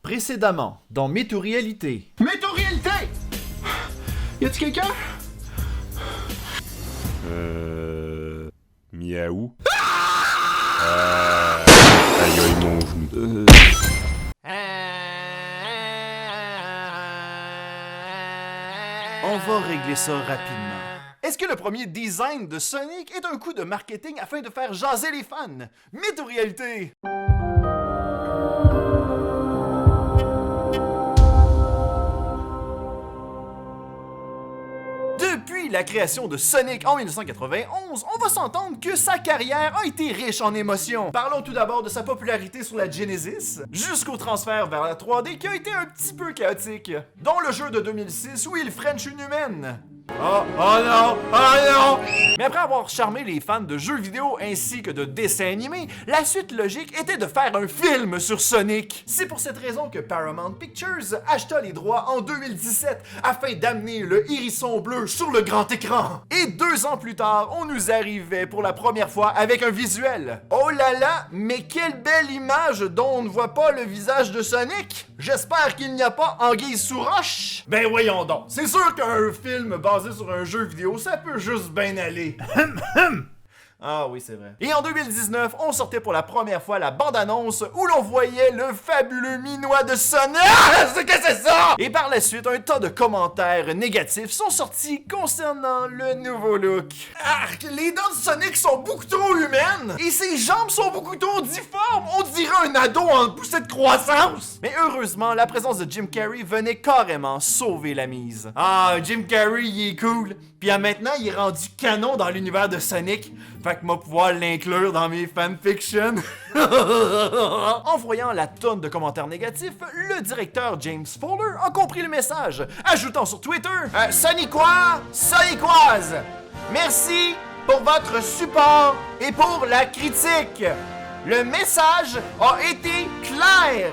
Précédemment, dans Météo-réalité. Météo-réalité! Y a-tu quelqu'un? Miaou. Aïe aïe mon genou. On va régler ça rapidement. Est-ce que le premier design de Sonic est un coup de marketing afin de faire jaser les fans? Météo-réalité! Depuis la création de Sonic en 1991, on va s'entendre que sa carrière a été riche en émotions. Parlons tout d'abord de sa popularité sur la Genesis, jusqu'au transfert vers la 3D qui a été un petit peu chaotique, dont le jeu de 2006 où il French une humaine. Oh non! Mais après avoir charmé les fans de jeux vidéo ainsi que de dessins animés, la suite logique était de faire un film sur Sonic. C'est pour cette raison que Paramount Pictures acheta les droits en 2017 afin d'amener le hérisson bleu sur le grand écran. Et 2 ans plus tard, on nous arrivait pour la première fois avec un visuel. Oh là là, mais quelle belle image dont on ne voit pas le visage de Sonic! J'espère qu'il n'y a pas anguille sous roche! Ben voyons donc, c'est sûr qu'un film basé sur un jeu vidéo, ça peut juste bien aller. Ah oui, c'est vrai. Et en 2019, on sortait pour la première fois la bande-annonce où l'on voyait le fabuleux minois de Sonic. Ah, c'est que c'est ça? Et par la suite, un tas de commentaires négatifs sont sortis concernant le nouveau look. Arc, les dents de Sonic sont beaucoup trop humaines et ses jambes sont beaucoup trop difformes. On dirait un ado en poussée de croissance. Mais heureusement, la présence de Jim Carrey venait carrément sauver la mise. Ah, Jim Carrey, il est cool. Puis maintenant, il est rendu canon dans l'univers de Sonic. Fait que moi pouvoir l'inclure dans mes fanfictions. En voyant la tonne de commentaires négatifs, le directeur James Fowler a compris le message, ajoutant sur Twitter Sonicois, Sonicoise, merci pour votre support et pour la critique. Le message a été clair.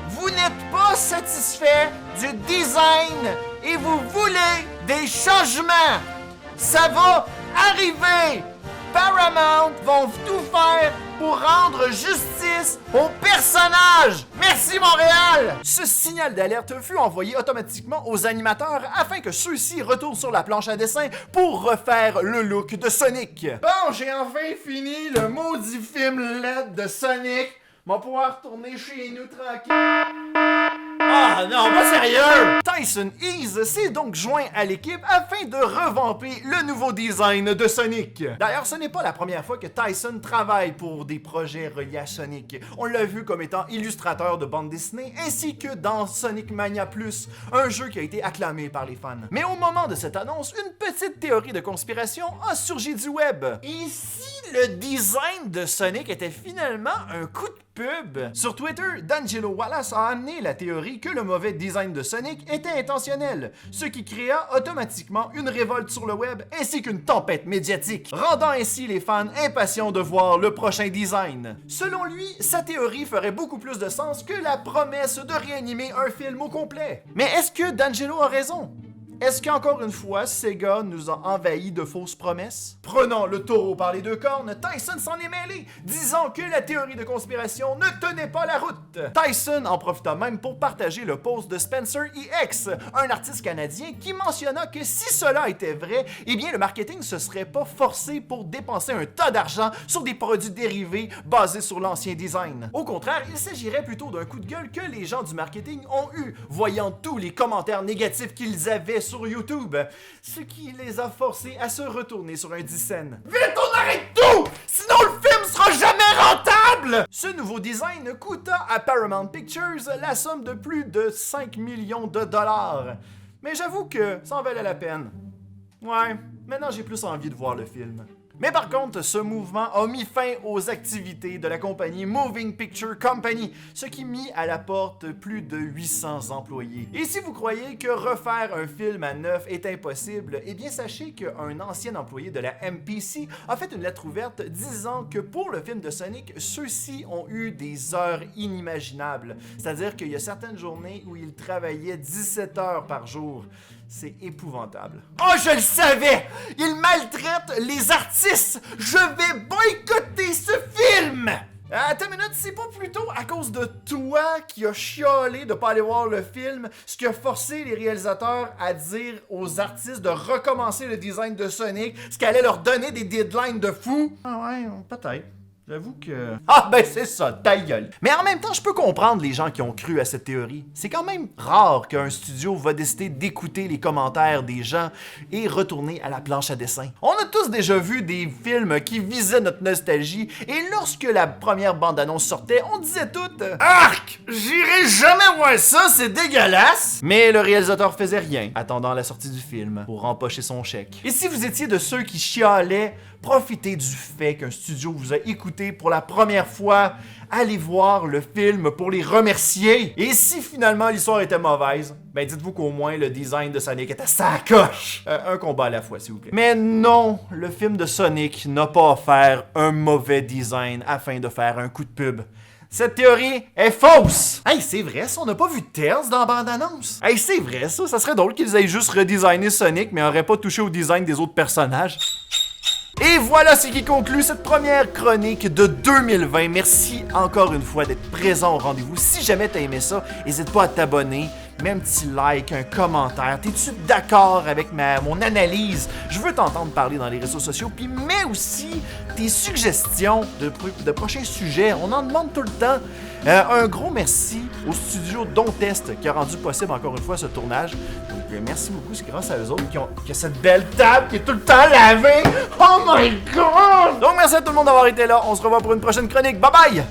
Vous n'êtes pas satisfait du design et vous voulez des changements. Ça va arriver. Paramount vont tout faire pour rendre justice aux personnages. Merci Montréal! Ce signal d'alerte fut envoyé automatiquement aux animateurs afin que ceux-ci retournent sur la planche à dessin pour refaire le look de Sonic. Bon, j'ai enfin fini le maudit film LED de Sonic. On va pouvoir retourner chez nous tranquille. Ah non, pas sérieux! Tyson Ease s'est donc joint à l'équipe afin de revamper le nouveau design de Sonic. D'ailleurs, ce n'est pas la première fois que Tyson travaille pour des projets reliés à Sonic. On l'a vu comme étant illustrateur de bande dessinée ainsi que dans Sonic Mania Plus, un jeu qui a été acclamé par les fans. Mais au moment de cette annonce, une petite théorie de conspiration a surgi du web. Et si le design de Sonic était finalement un coup de pub? Sur Twitter, D'Angelo Wallace a amené la théorie que le mauvais design de Sonic était intentionnel, ce qui créa automatiquement une révolte sur le web ainsi qu'une tempête médiatique, rendant ainsi les fans impatients de voir le prochain design. Selon lui, sa théorie ferait beaucoup plus de sens que la promesse de réanimer un film au complet. Mais est-ce que D'Angelo a raison? Est-ce qu'encore une fois, Sega nous a envahis de fausses promesses? Prenant le taureau par les 2 cornes, Tyson s'en est mêlé, disant que la théorie de conspiration ne tenait pas la route. Tyson en profita même pour partager le post de Spencer EX, un artiste canadien qui mentionna que si cela était vrai, eh bien le marketing se serait pas forcé pour dépenser un tas d'argent sur des produits dérivés basés sur l'ancien design. Au contraire, il s'agirait plutôt d'un coup de gueule que les gens du marketing ont eu, voyant tous les commentaires négatifs qu'ils avaient sur YouTube, ce qui les a forcés à se retourner sur un dixaine. Vite, on arrête tout! Sinon le film sera jamais rentable! Ce nouveau design coûta à Paramount Pictures la somme de plus de 5 millions de dollars. Mais j'avoue que ça en valait la peine. Ouais, maintenant j'ai plus envie de voir le film. Mais par contre, ce mouvement a mis fin aux activités de la compagnie Moving Picture Company, ce qui mit à la porte plus de 800 employés. Et si vous croyez que refaire un film à neuf est impossible, eh bien sachez qu'un ancien employé de la MPC a fait une lettre ouverte disant que pour le film de Sonic, ceux-ci ont eu des heures inimaginables. C'est-à-dire qu'il y a certaines journées où ils travaillaient 17 heures par jour. C'est épouvantable. Oh, je le savais! Ils maltraitent les artistes! Je vais boycotter ce film! Attends une minute, c'est pas plutôt à cause de toi qui a chialé de pas aller voir le film, ce qui a forcé les réalisateurs à dire aux artistes de recommencer le design de Sonic, ce qui allait leur donner des deadlines de fou? Ah ouais, peut-être. J'avoue que... Ah ben c'est ça, ta gueule. Mais en même temps, je peux comprendre les gens qui ont cru à cette théorie. C'est quand même rare qu'un studio va décider d'écouter les commentaires des gens et retourner à la planche à dessin. On a tous déjà vu des films qui visaient notre nostalgie et lorsque la première bande-annonce sortait, on disait toutes « Arc! J'irai jamais voir ça, c'est dégueulasse! » Mais le réalisateur faisait rien, attendant la sortie du film pour empocher son chèque. Et si vous étiez de ceux qui chialaient, profitez du fait qu'un studio vous a écouté pour la première fois, allez voir le film pour les remercier. Et si finalement l'histoire était mauvaise, ben dites-vous qu'au moins le design de Sonic était sa coche. Un combat à la fois, s'il vous plaît. Mais non, le film de Sonic n'a pas offert un mauvais design afin de faire un coup de pub. Cette théorie est fausse! Hey, c'est vrai ça, on n'a pas vu Tails dans la bande-annonce. Hey, c'est vrai ça serait drôle qu'ils aient juste redesigné Sonic, mais n'auraient pas touché au design des autres personnages. Et voilà ce qui conclut cette première chronique de 2020. Merci encore une fois d'être présent au rendez-vous. Si jamais t'as aimé ça, n'hésite pas à t'abonner, mets un petit like, un commentaire. T'es-tu d'accord avec mon analyse? Je veux t'entendre parler dans les réseaux sociaux. Puis mets aussi tes suggestions de prochains sujets. On en demande tout le temps. Un gros merci au studio Dontest qui a rendu possible encore une fois ce tournage. Donc merci beaucoup, c'est grâce à eux autres qui ont cette belle table qui est tout le temps lavée. Oh my god! Donc merci à tout le monde d'avoir été là. On se revoit pour une prochaine chronique. Bye bye!